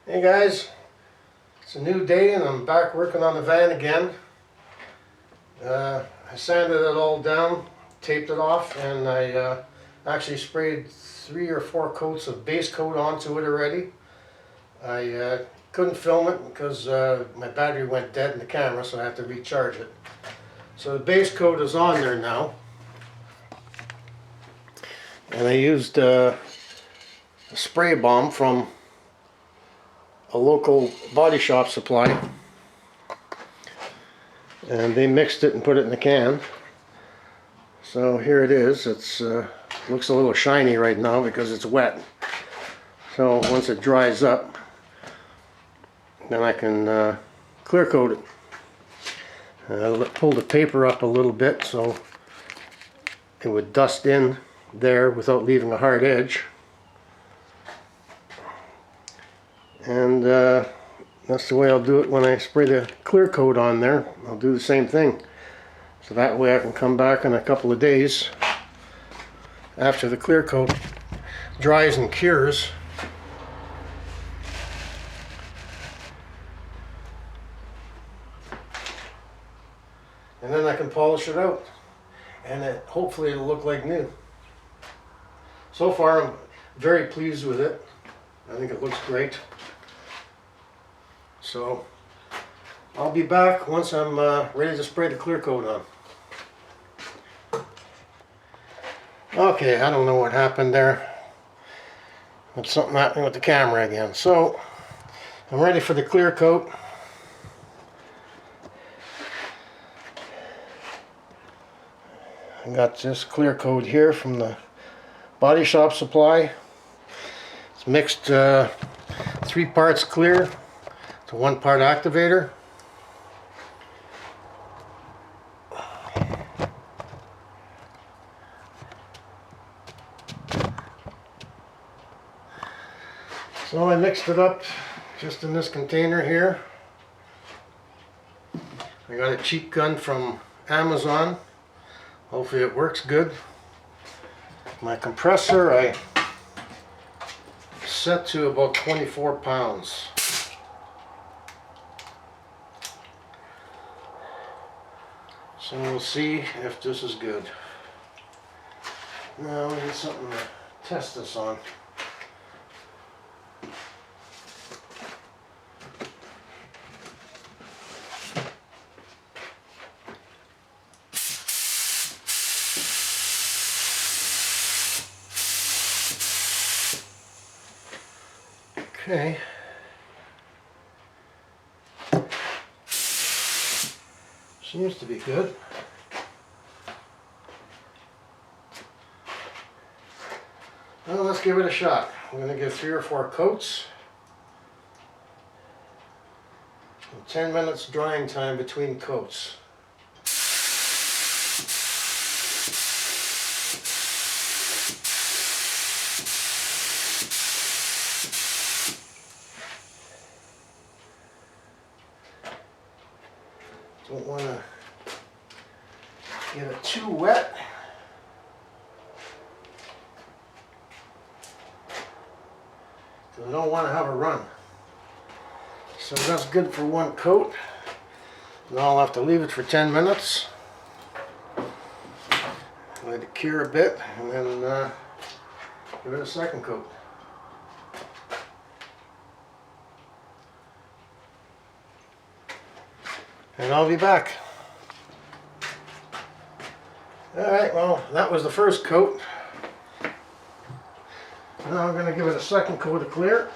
Hey guys, it's a new day and I'm back working on the van again. I sanded it all down, taped it off, and I actually sprayed 3 or 4 coats of base coat onto it already. I couldn't film it because my battery went dead in the camera, so I had to recharge it. So the base coat is on there now. And I used a spray bomb from a local body shop supply, and they mixed it and put it in the can. So here it is. It's looks a little shiny right now because it's wet. So once it dries up, then I can clear coat it. Pull the paper up a little bit so it would dust in there without leaving a hard edge. And that's the way I'll do it when I spray the clear coat on there. I'll do the same thing. So that way I can come back in a couple of days after the clear coat dries and cures. And then I can polish it out. And hopefully it'll look like new. So far I'm very pleased with it. I think it looks great. So I'll be back once I'm ready to spray the clear coat on. Okay, I don't know what happened there. It's something happening with the camera again. So I'm ready for the clear coat. I got this clear coat here from the body shop supply. It's mixed 3 parts clear to 1 part activator. So I mixed it up just in this container here. I got a cheap gun from Amazon. Hopefully it works good. My compressor I set to about 24 pounds. So we'll see if this is good. Now we need something to test this on. Okay. Seems to be good. Well, let's give it a shot. I'm going to give 3 or 4 coats. And 10 minutes drying time between coats. Don't want to get it too wet. I don't want to have a run. So that's good for 1 coat. Now I'll have to leave it for 10 minutes. Let it cure a bit and then give it a 2nd coat. And I'll be back. Alright, well, that was the 1st coat. Now I'm going to give it a 2nd coat of clear.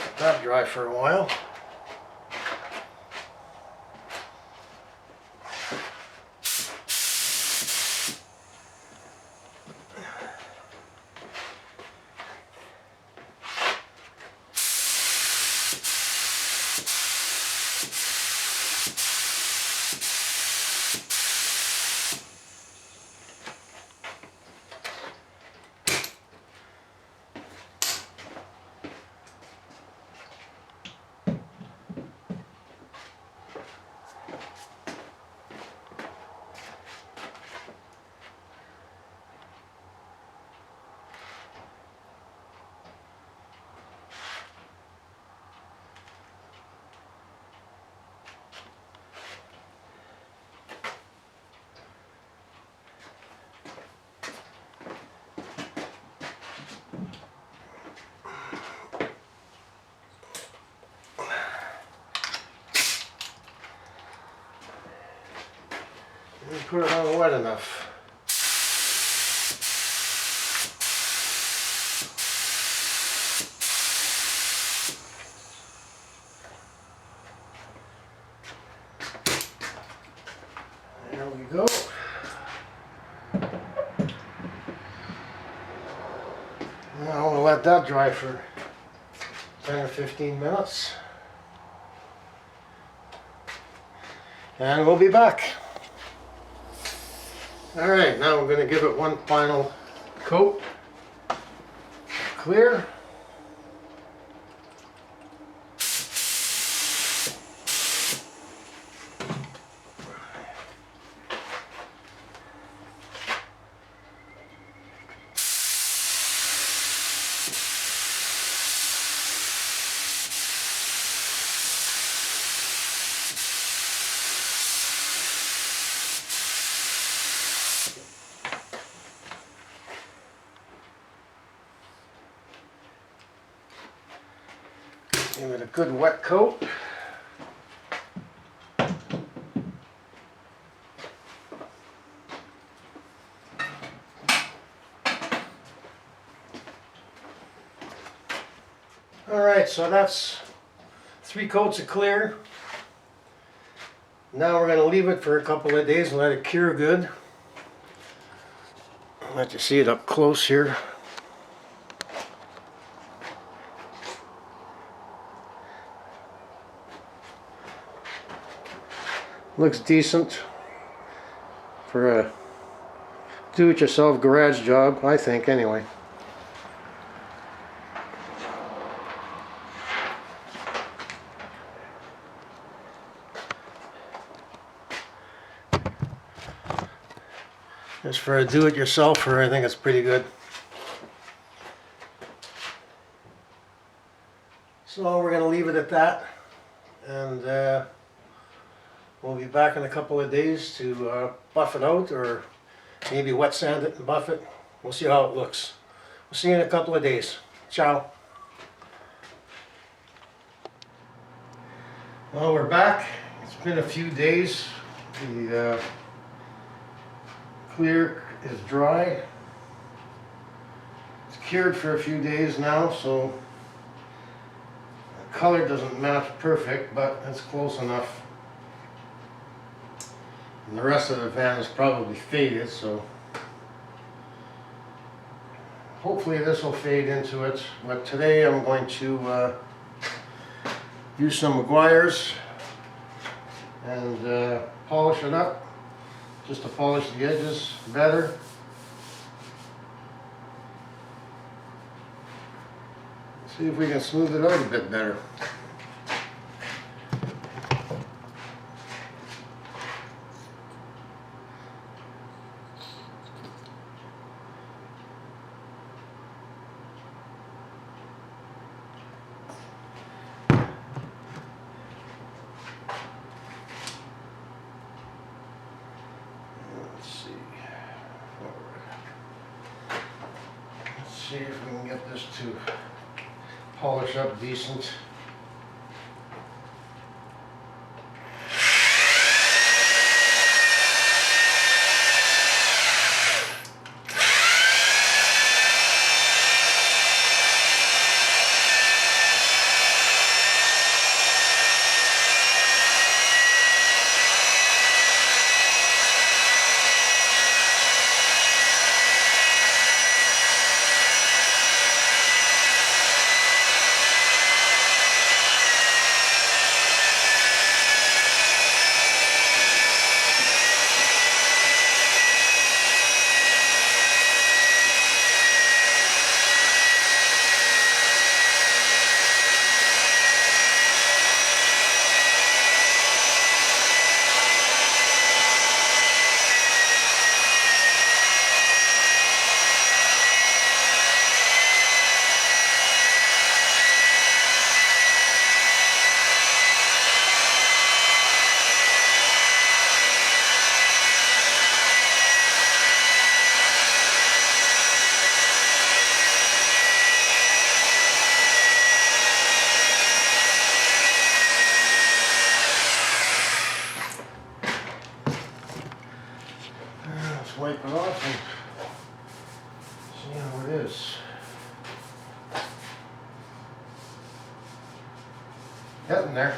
Let that dry for a while. and put it on wet enough. There we go. Now we'll let that dry for 10 or 15 minutes. And we'll be back. Alright, now we're going to give it one final coat. Clear. Give it a good wet coat. Alright, so that's 3 coats of clear. Now we're going to leave it for a couple of days and let it cure good. I'll let you see it up close here. Looks decent for a do-it-yourself garage job, I think, anyway. Just for a do-it-yourselfer, I think it's pretty good. So we're going to leave it at that, and we'll be back in a couple of days to buff it out, or maybe wet sand it and buff it. We'll see how it looks. We'll see you in a couple of days. Ciao. Well, we're back. It's been a few days. The clear is dry. It's cured for a few days now, so the color doesn't match perfect, but it's close enough. And the rest of the van is probably faded, so hopefully this will fade into it. But today I'm going to use some Meguiar's and polish it up, just to polish the edges better. See if we can smooth it out a bit better. See if we can get this to polish up decent. just wipe it off and see how it is. Getting there.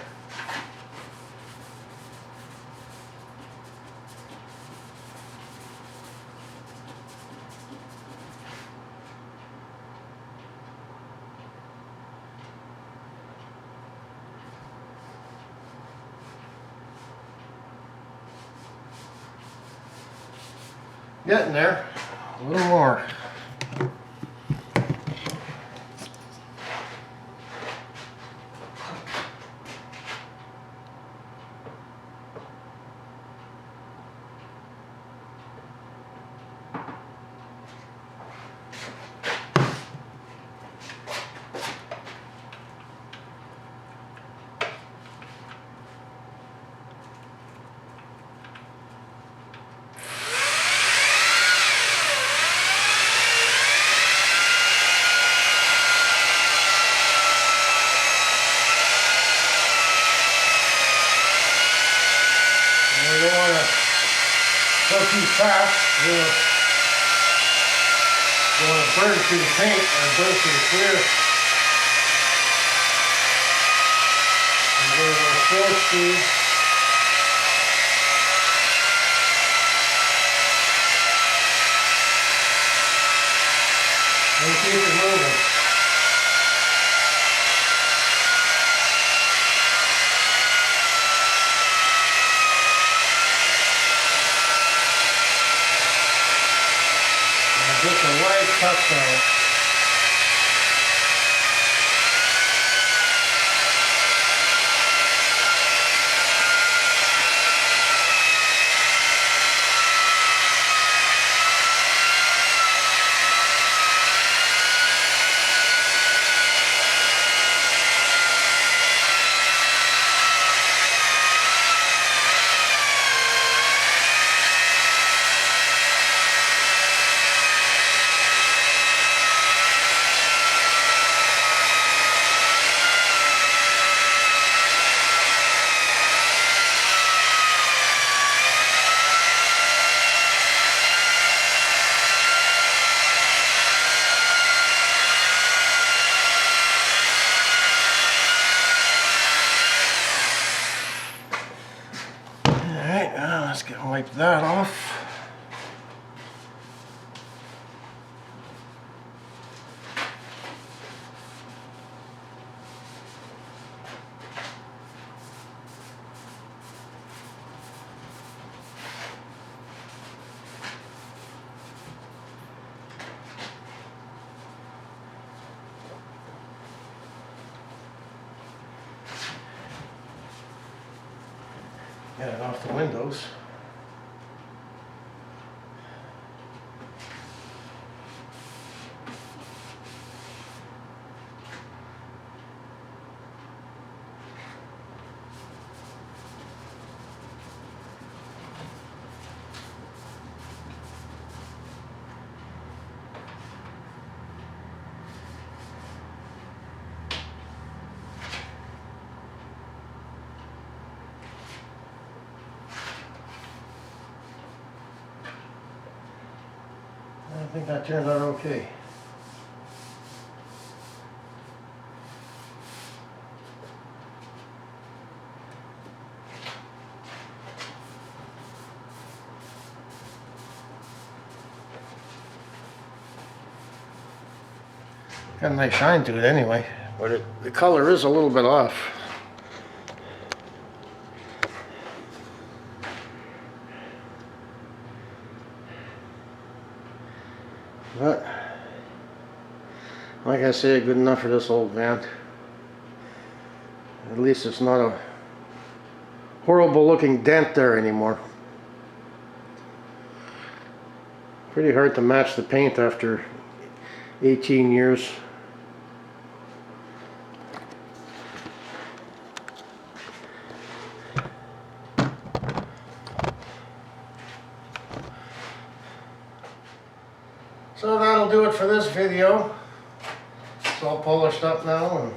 Getting there. A little more. You don't want to go too fast. You want to burn through the paint or burn through the clear. And go to a slow speed. And keep it moving. Just a light touch on it. Alright, let's wipe that off. Get it off the windows. I think that turned out okay. Got a nice shine to it anyway, but the color is a little bit off. But, like I say, good enough for this old van. At least it's not a horrible looking dent there anymore. Pretty hard to match the paint after 18 years. So that'll do it for this video. It's all polished up now and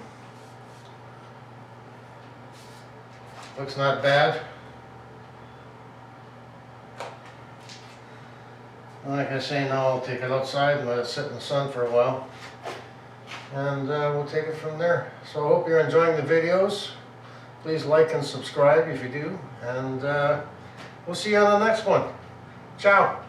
looks not bad. Like I say, now I'll take it outside and let it sit in the sun for a while. And we'll take it from there. So I hope you're enjoying the videos. Please like and subscribe if you do. And we'll see you on the next one. Ciao.